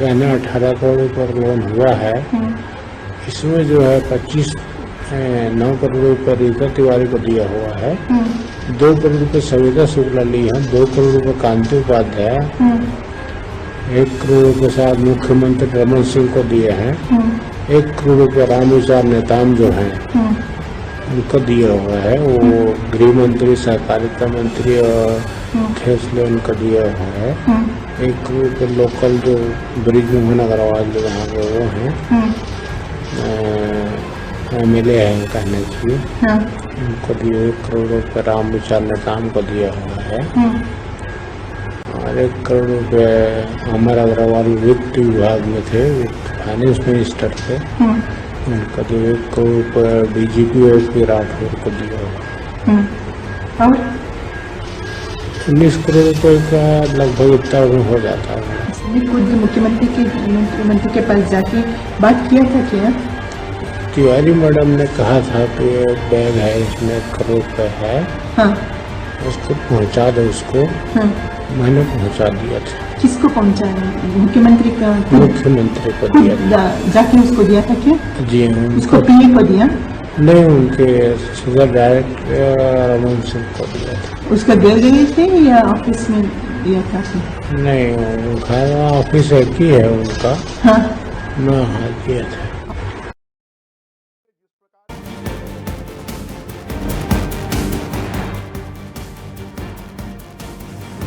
कहना 18 करोड़ पर लोन हुआ है। इसमें जो है 9 करोड़ रुपये रीता तिवारी को दिया हुआ है, 2 करोड़ रुपये सविता शुक्ला ली है, 2 करोड़ रुपये कांति उपाध्याय, 1 करोड़ रुपये शायद मुख्यमंत्री रमन सिंह को दिए हैं, 1 करोड़ रुपये रामविचार नेताम जो हैं उनको दिया हुआ है। वो गृह मंत्री, सहकारिता मंत्री और खेसले उनको दिया हुआ है। 1 करोड़ रुपये लोकल जो ब्रिजमोहन अग्रवाल जो वहाँ के वो हैं MLA है कहने चाहिए, उनको दिए 1 करोड़ रुपये रामविचार नेताम को दिया हुआ है और 1 करोड़ रुपये अमर अग्रवाल वित्त विभाग में थे, फाइनेंस मिनिस्टर थे, उनको दिए 1 करोड़ रुपये DGP OP राठौर को दिया हुआ और 19 करोड़ रुपये का लगभग इतना हो जाता है। खुद मुख्यमंत्री के पास जाके बात किया था क्या? तिवारी मैडम ने कहा था कि बैग है इसमें 1 करोड़ रुपये है, हाँ। उसको पहुंचा दो उसको, हाँ। मैंने पहुंचा दिया था। किसको पहुंचाया? मुख्यमंत्री को दिया था। जाके उसको दिया था क्या? जी उसको PA को दिया? नहीं, उनके सदर डायरेक्टर रमन सिंह को दिया था। उसका घर गए थे या ऑफिस में दिया था? नहीं, उनका ऑफिस एक ही है उनका, हाँ। मैं हाँ दिया था।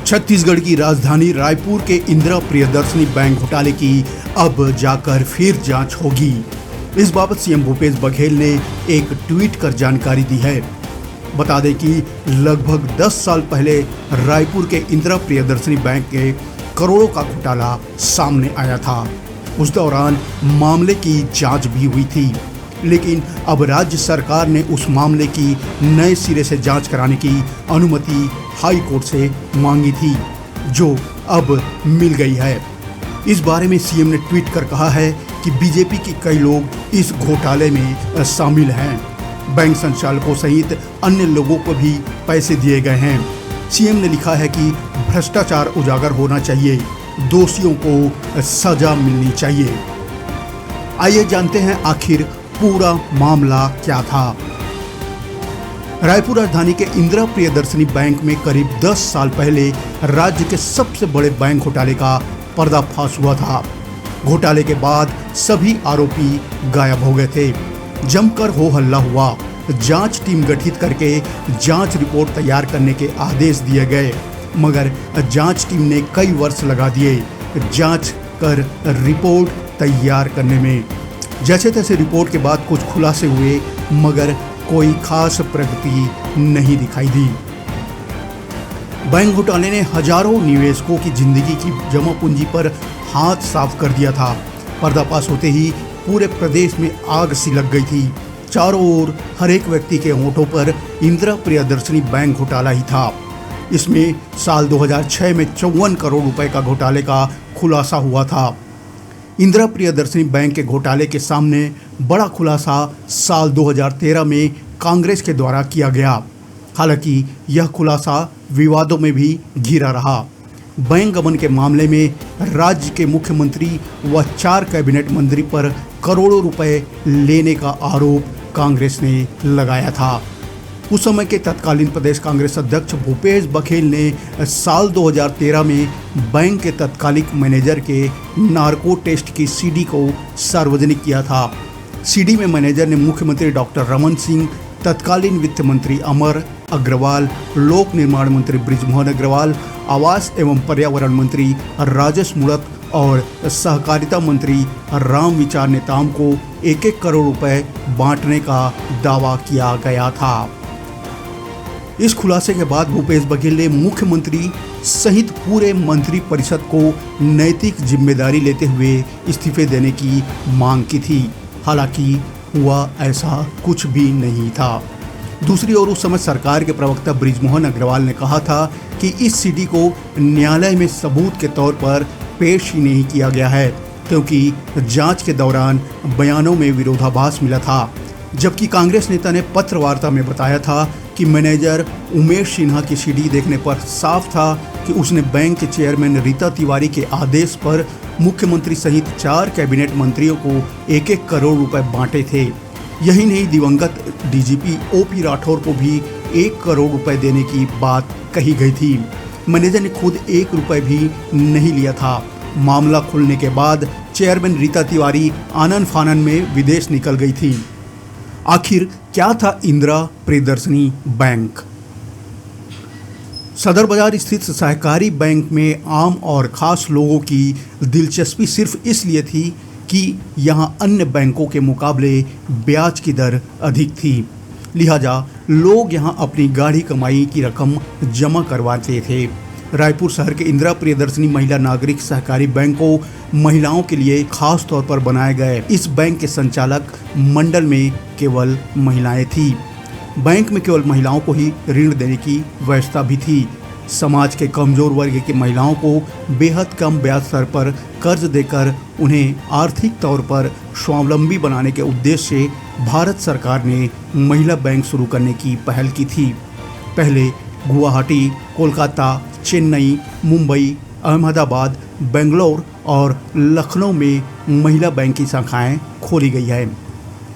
छत्तीसगढ़ की राजधानी रायपुर के इंदिरा प्रियदर्शनी बैंक घोटाले की अब जाकर फिर जांच होगी। इस बाबत सीएम भूपेश बघेल ने एक ट्वीट कर जानकारी दी है। बता दें कि लगभग 10 साल पहले रायपुर के इंदिरा प्रियदर्शनी बैंक के करोड़ों का घोटाला सामने आया था। उस दौरान मामले की जांच भी हुई थी, लेकिन अब राज्य सरकार ने उस मामले की नए सिरे से जांच कराने की अनुमति हाई कोर्ट से मांगी थी, जो अब मिल गई है। इस बारे में सीएम ने ट्वीट कर कहा है कि बीजेपी के कई लोग इस घोटाले में शामिल हैं। बैंक संचालकों सहित अन्य लोगों को भी पैसे दिए गए हैं। सीएम ने लिखा है कि भ्रष्टाचार उजागर होना चाहिए, दोषियों को सजा मिलनी चाहिए। आइए जानते हैं आखिर पूरा मामला क्या था। रायपुर राजधानी के इंदिरा प्रियदर्शनी बैंक में करीब 10 साल पहले राज्य के सबसे बड़े बैंक घोटाले का पर्दाफाश हुआ था। घोटाले के बाद सभी आरोपी गायब हो गए थे। जमकर हो हल्ला हुआ। जांच टीम गठित करके जांच रिपोर्ट तैयार करने के आदेश दिए गए, मगर जांच टीम ने कई वर्ष लगा दिए जांच कर रिपोर्ट तैयार करने में। जैसे तैसे रिपोर्ट के बाद कुछ खुलासे हुए, मगर कोई खास प्रगति नहीं दिखाई दी। बैंक घोटाले ने हजारों निवेशकों की जिंदगी की जमा पूंजी पर हाथ साफ कर दिया था। पर्दाफाश होते ही पूरे प्रदेश में आग सी लग गई थी। चारों ओर हर एक व्यक्ति के होठों पर इंदिरा प्रियदर्शनी बैंक घोटाला ही था। इसमें साल 2006 में 54 करोड़ रुपए का घोटाले का खुलासा हुआ था। इंदिरा प्रियदर्शनी बैंक के घोटाले के सामने बड़ा खुलासा साल 2013 में कांग्रेस के द्वारा किया गया। हालांकि यह खुलासा विवादों में भी घिरा रहा। बैंक गबन के मामले में राज्य के मुख्यमंत्री व 4 कैबिनेट मंत्री पर करोड़ों रुपए लेने का आरोप कांग्रेस ने लगाया था। उस समय के तत्कालीन प्रदेश कांग्रेस अध्यक्ष भूपेश बघेल ने साल 2013 में बैंक के तत्कालिक मैनेजर के नार्को टेस्ट की CD को सार्वजनिक किया था। CD में मैनेजर ने मुख्यमंत्री डॉक्टर रमन सिंह, तत्कालीन वित्त मंत्री अमर अग्रवाल, लोक निर्माण मंत्री बृजमोहन अग्रवाल, आवास एवं पर्यावरण मंत्री राजेश मूणत और सहकारिता मंत्री रामविचार नेताम को 1-1 करोड़ रुपए बांटने का दावा किया गया था। इस खुलासे के बाद भूपेश बघेल ने मुख्यमंत्री सहित पूरे मंत्री परिषद को नैतिक जिम्मेदारी लेते हुए इस्तीफे देने की मांग की थी। हालांकि हुआ ऐसा कुछ भी नहीं था। दूसरी ओर उस समय सरकार के प्रवक्ता बृजमोहन अग्रवाल ने कहा था कि इस CD को न्यायालय में सबूत के तौर पर पेश ही नहीं किया गया है, क्योंकि जांच के दौरान बयानों में विरोधाभास मिला था। जबकि कांग्रेस नेता ने पत्र वार्ता में बताया था कि मैनेजर उमेश सिन्हा की सीडी देखने पर साफ था कि उसने बैंक के चेयरमैन रीता तिवारी के आदेश पर मुख्यमंत्री सहित 4 कैबिनेट मंत्रियों को 1-1 करोड़ रुपए बांटे थे। यही नहीं, दिवंगत डीजीपी ओपी राठौर को भी 1 करोड़ रुपए देने की बात कही गई थी। मैनेजर ने खुद 1 रुपए भी नहीं लिया था। मामला खुलने के बाद चेयरमैन रीता तिवारी आनन फानन में विदेश निकल गई थी। आखिर क्या था इंदिरा प्रियदर्शनी बैंक? सदर बाजार स्थित सहकारी बैंक में आम और खास लोगों की दिलचस्पी सिर्फ इसलिए थी कि यहां अन्य बैंकों के मुकाबले ब्याज की दर अधिक थी। लिहाजा लोग यहां अपनी गाढ़ी कमाई की रकम जमा करवाते थे। रायपुर शहर के इंदिरा प्रियदर्शनी महिला नागरिक सहकारी बैंक को महिलाओं के लिए खास तौर पर बनाए गए। इस बैंक के संचालक मंडल में केवल महिलाएं थी। बैंक में केवल महिलाओं को ही ऋण देने की व्यवस्था भी थी। समाज के कमजोर वर्ग की महिलाओं को बेहद कम ब्याज दर पर कर्ज देकर उन्हें आर्थिक तौर पर स्वावलंबी बनाने के उद्देश्य से भारत सरकार ने महिला बैंक शुरू करने की पहल की थी। पहले गुवाहाटी, कोलकाता, चेन्नई, मुंबई, अहमदाबाद, बेंगलोर और लखनऊ में महिला बैंक की शाखाएं खोली गई है।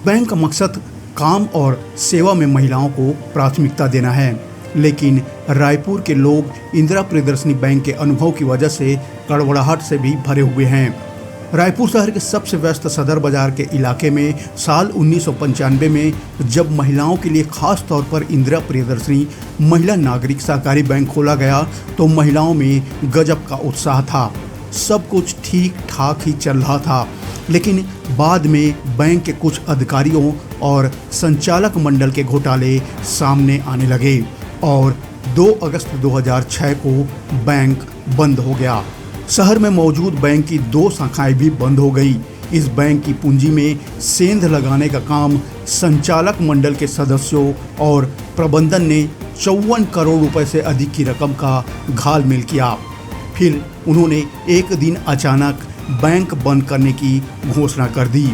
बैंक का मकसद काम और सेवा में महिलाओं को प्राथमिकता देना है, लेकिन रायपुर के लोग इंदिरा प्रियदर्शनी बैंक के अनुभव की वजह से कड़वड़ाहट से भी भरे हुए हैं। रायपुर शहर के सबसे व्यस्त सदर बाजार के इलाके में साल 1995 में जब महिलाओं के लिए खास तौर पर इंदिरा प्रियदर्शनी महिला नागरिक सहकारी बैंक खोला गया तो महिलाओं में गजब का उत्साह था। सब कुछ ठीक ठाक ही चल रहा था, लेकिन बाद में बैंक के कुछ अधिकारियों और संचालक मंडल के घोटाले सामने आने लगे और 2 अगस्त 2006 को बैंक बंद हो गया। शहर में मौजूद बैंक की 2 शाखाएं भी बंद हो गई। इस बैंक की पूंजी में सेंध लगाने का काम संचालक मंडल के सदस्यों और प्रबंधन ने 54 करोड़ रुपए से अधिक की रकम का घालमेल किया। फिर उन्होंने एक दिन अचानक बैंक बंद करने की घोषणा कर दी।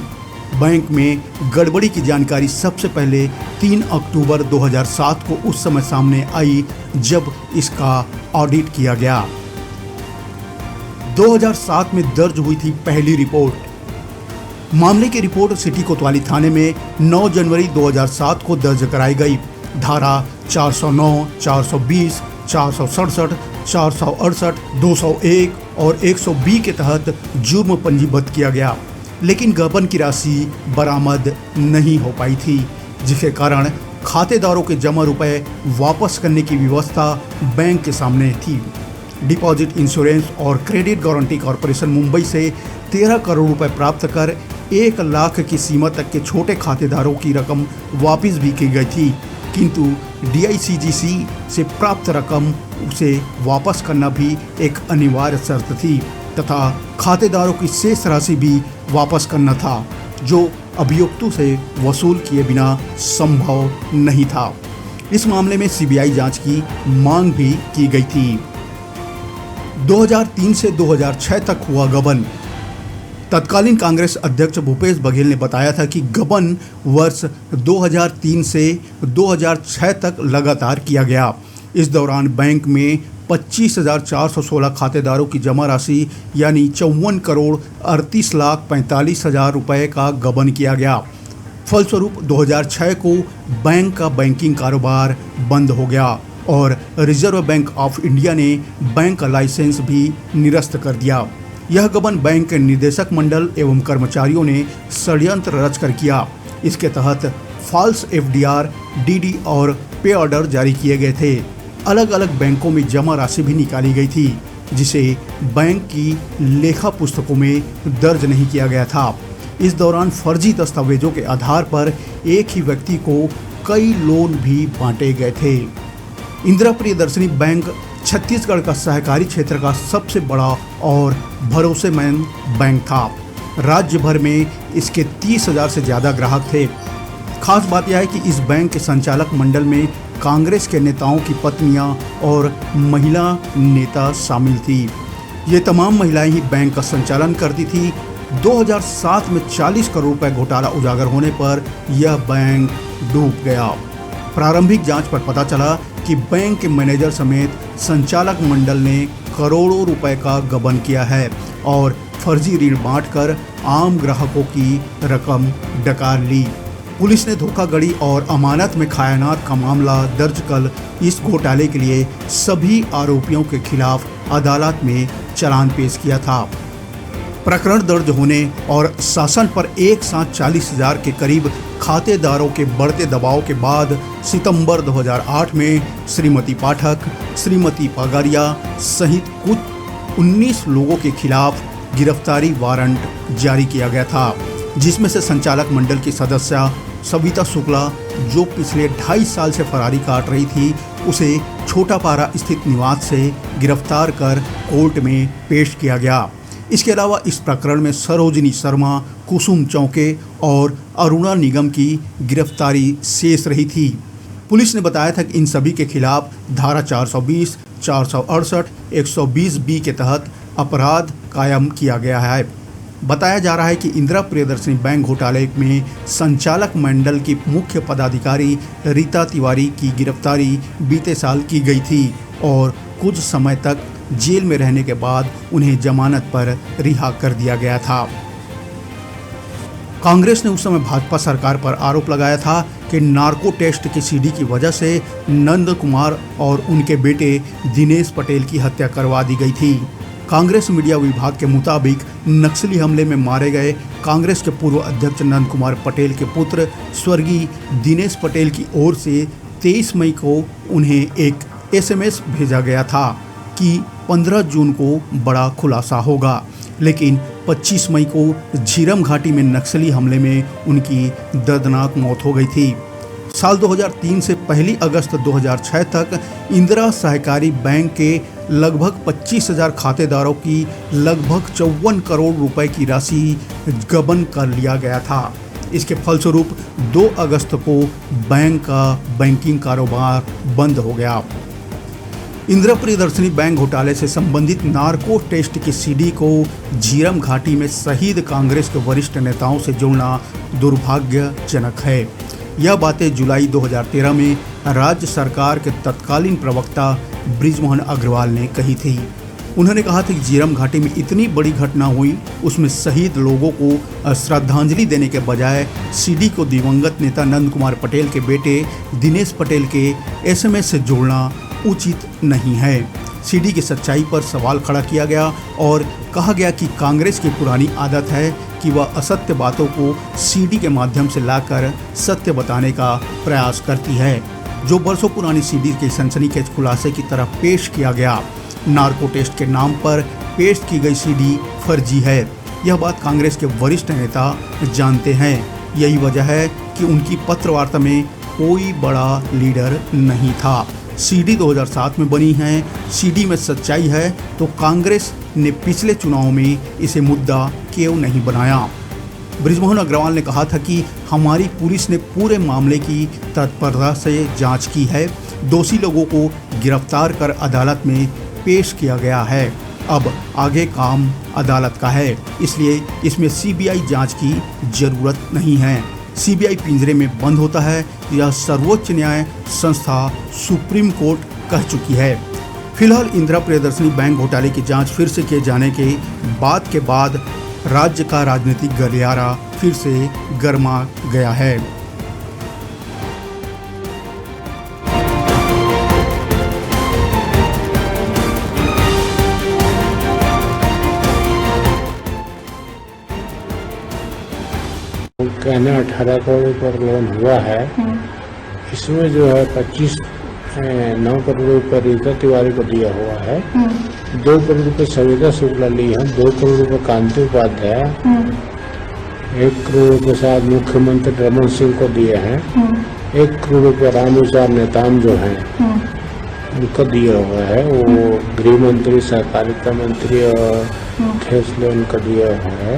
बैंक में गड़बड़ी की जानकारी सबसे पहले 3 अक्टूबर 2007 को उस समय सामने आई जब इसका ऑडिट किया गया। 2007 में दर्ज हुई थी पहली रिपोर्ट। मामले की रिपोर्ट सिटी कोतवाली थाने में 9 जनवरी 2007 को दर्ज कराई गई। धारा 409, 420, 467, 468, 201 और 120 के तहत जुर्म पंजीबद्ध किया गया, लेकिन गबन की राशि बरामद नहीं हो पाई थी, जिसके कारण खातेदारों के जमा रुपए वापस करने की व्यवस्था बैंक के सामने थी। डिपॉजिट इंश्योरेंस और क्रेडिट गारंटी कॉरपोरेशन मुंबई से 13 करोड़ रुपए प्राप्त कर 1 लाख की सीमा तक के छोटे खातेदारों की रकम वापस भी की गई थी, किंतु DICGC से प्राप्त रकम उसे वापस करना भी एक अनिवार्य शर्त थी तथा खातेदारों की शेष राशि भी वापस करना था, जो अभियुक्तों से वसूल किए बिना संभव नहीं था। इस मामले में CBI जांच की मांग भी की गई थी। 2003 से 2006 तक हुआ गबन। तत्कालीन कांग्रेस अध्यक्ष भूपेश बघेल ने बताया था कि गबन वर्ष 2003 से 2006 तक लगातार किया गया। इस दौरान बैंक में 25,416 खातेदारों की जमा राशि यानी 54 करोड़ 38,45,000 रुपए का गबन किया गया। फलस्वरूप 2006 को बैंक का बैंकिंग कारोबार बंद हो गया और रिजर्व बैंक ऑफ इंडिया ने बैंक का लाइसेंस भी निरस्त कर दिया। यह गबन बैंक के निदेशक मंडल एवं कर्मचारियों ने षड्यंत्र रचकर किया। इसके तहत फॉल्स FDR, DD और पे ऑर्डर जारी किए गए थे। अलग अलग बैंकों में जमा राशि भी निकाली गई थी, जिसे बैंक की लेखा पुस्तकों में दर्ज नहीं किया गया था। इस दौरान फर्जी दस्तावेजों के आधार पर एक ही व्यक्ति को कई लोन भी बांटे गए थे। इंदिरा प्रियदर्शनी बैंक छत्तीसगढ़ का सहकारी क्षेत्र का सबसे बड़ा और भरोसेमंद बैंक था। राज्य भर में इसके 30,000 से ज़्यादा ग्राहक थे। खास बात यह है कि इस बैंक के संचालक मंडल में कांग्रेस के नेताओं की पत्नियां और महिला नेता शामिल थी। ये तमाम महिलाएं ही बैंक का संचालन करती थी। 2007 में 40 करोड़ रुपए घोटाला उजागर होने पर यह बैंक डूब गया। प्रारंभिक जांच पर पता चला कि बैंक के मैनेजर समेत संचालक मंडल ने करोड़ों रुपए का गबन किया है और फर्जी ऋण बांटकर आम ग्राहकों की रकम डकार ली। पुलिस ने धोखाधड़ी और अमानत में खयानात का मामला दर्ज कर इस घोटाले के लिए सभी आरोपियों के खिलाफ अदालत में चालान पेश किया था। प्रकरण दर्ज होने और शासन पर एक साथ 40,000 के करीब खातेदारों के बढ़ते दबाव के बाद सितंबर 2008 में श्रीमती पाठक, श्रीमती पगारिया सहित कुछ 19 लोगों के खिलाफ गिरफ्तारी वारंट जारी किया गया था, जिसमें से संचालक मंडल की सदस्य सविता शुक्ला, जो पिछले 2.5 साल से फरारी काट रही थी, उसे छोटापारा स्थित निवास से गिरफ्तार कर कोर्ट में पेश किया गया। इसके अलावा इस प्रकरण में सरोजिनी शर्मा, कुसुम चौके और अरुणा निगम की गिरफ्तारी शेष रही थी। पुलिस ने बताया था कि इन सभी के खिलाफ धारा 420, 468, 120B के तहत अपराध कायम किया गया है। बताया जा रहा है कि इंदिरा प्रियदर्शनी बैंक घोटाले में संचालक मंडल की मुख्य पदाधिकारी रीता तिवारी की गिरफ्तारी बीते साल की गई थी और कुछ समय तक जेल में रहने के बाद उन्हें जमानत पर रिहा कर दिया गया था। कांग्रेस ने उस समय भाजपा सरकार पर आरोप लगाया था कि नार्को टेस्ट की सीडी की वजह से नंद कुमार और उनके बेटे दिनेश पटेल की हत्या करवा दी गई थी। कांग्रेस मीडिया विभाग के मुताबिक नक्सली हमले में मारे गए कांग्रेस के पूर्व अध्यक्ष नंद कुमार पटेल के पुत्र स्वर्गीय दिनेश पटेल की ओर से 23 मई को उन्हें एक SMS भेजा गया था कि 15 जून को बड़ा खुलासा होगा, लेकिन 25 मई को झीरम घाटी में नक्सली हमले में उनकी दर्दनाक मौत हो गई थी। साल 2003 से 1 अगस्त 2006 तक इंदिरा सहकारी बैंक के लगभग 25,000 खातेदारों की लगभग 54 करोड़ रुपए की राशि गबन कर लिया गया था। इसके फलस्वरूप 2 अगस्त को बैंक का बैंकिंग कारोबार बंद हो गया। इंदिरा प्रियदर्शनी बैंक घोटाले से संबंधित नार्को टेस्ट की सीडी को झीरम घाटी में शहीद कांग्रेस के वरिष्ठ नेताओं से जोड़ना दुर्भाग्यजनक है। यह बातें जुलाई 2013 में राज्य सरकार के तत्कालीन प्रवक्ता बृजमोहन अग्रवाल ने कही थी। उन्होंने कहा था कि झीरम घाटी में इतनी बड़ी घटना हुई, उसमें शहीद लोगों को श्रद्धांजलि देने के बजाय सीडी को दिवंगत नेता नंद कुमार पटेल के बेटे दिनेश पटेल के SMS से जोड़ना उचित नहीं है। सीडी की सच्चाई पर सवाल खड़ा किया गया और कहा गया कि कांग्रेस की पुरानी आदत है कि वह असत्य बातों को सीडी के माध्यम से लाकर सत्य बताने का प्रयास करती है। जो वर्षों पुरानी सीडी के सनसनीखेज खुलासे की तरफ पेश किया गया, नार्को टेस्ट के नाम पर पेश की गई सीडी फर्जी है। यह बात कांग्रेस के वरिष्ठ नेता जानते हैं। यही वजह है कि उनकी पत्रवार्ता में कोई बड़ा लीडर नहीं था। सीडी 2007 में बनी है, सीडी में सच्चाई है, तो कांग्रेस ने पिछले चुनाव में इसे मुद्दा क्यों नहीं बनाया। बृजमोहन अग्रवाल ने कहा था कि हमारी पुलिस ने पूरे मामले की तत्परता से जांच की है, दोषी लोगों को गिरफ्तार कर अदालत में पेश किया गया है। अब आगे काम अदालत का है, इसलिए इसमें CBI जांच की जरूरत नहीं है। CBI पिंजरे में बंद होता है, यह सर्वोच्च न्याय संस्था सुप्रीम कोर्ट कह चुकी है। फिलहाल इंदिरा प्रियदर्शनी बैंक घोटाले की जांच फिर से किए जाने के बाद राज्य का राजनीतिक गलियारा फिर से गर्मा गया है। कहना 18 करोड़ पर लोन हुआ है। इसमें जो है 9 करोड़ रुपये रीता तिवारी को दिया हुआ है, 2 करोड़ रुपये सविता शुक्ला ली है, 2 करोड़ रुपये कांति उपाध्याय, 1 करोड़ रुपये शायद मुख्यमंत्री रमन सिंह को दिए हैं, 1 करोड़ रुपये रामविचार नेताम जो हैं उनको दिया हुआ है। वो गृह मंत्री, सहकारिता मंत्री और फैसले उनको दिया हुआ है।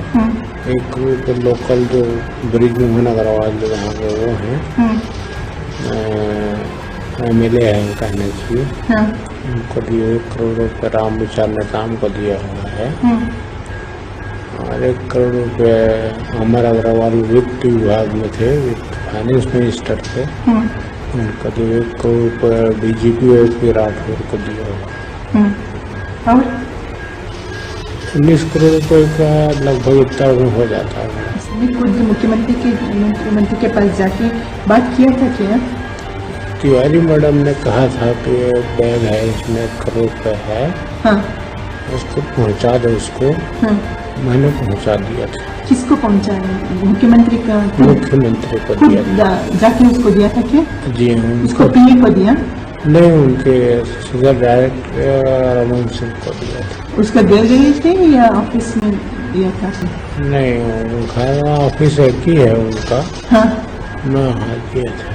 1 करोड़ रुपये लोकल जो बृजमोहन अग्रवाल जो वहाँ के वो हैं MLA है कहने चाहिए, उनको दिए 1 करोड़ रुपये रामविचार नेताम को दिया हुआ है और 1 करोड़ रुपये अमर अग्रवाल वित्त विभाग में थे, वित्त फाइनेंस मिनिस्टर थे, उनका जो 1 करोड़ रुपये डीजीपी और राठौर को दिया हुआ। और 19 करोड़ रुपये का लगभग इतना हो जाता है। इसने खुद मुख्यमंत्री के पास जाके बात किया था क्या? तिवारी मैडम ने कहा था कि बैग है इसमें 1 करोड़ रुपये है, हाँ उसको पहुंचा दो उसको। हाँ। मैंने पहुंचा दिया था। किसको पहुंचाया? मुख्यमंत्री का मुख्यमंत्री को दिया था। जाके उसको दिया था क्या? जी उसको पीए को दिया? नहीं, उनके सदर डायरेक्टर रमन सिंह को दिया था। उसको दे गए थे या ऑफिस में दिया था? नहीं, उनका ऑफिस एक ही है उनका। हाँ मैं हाथ दिया था।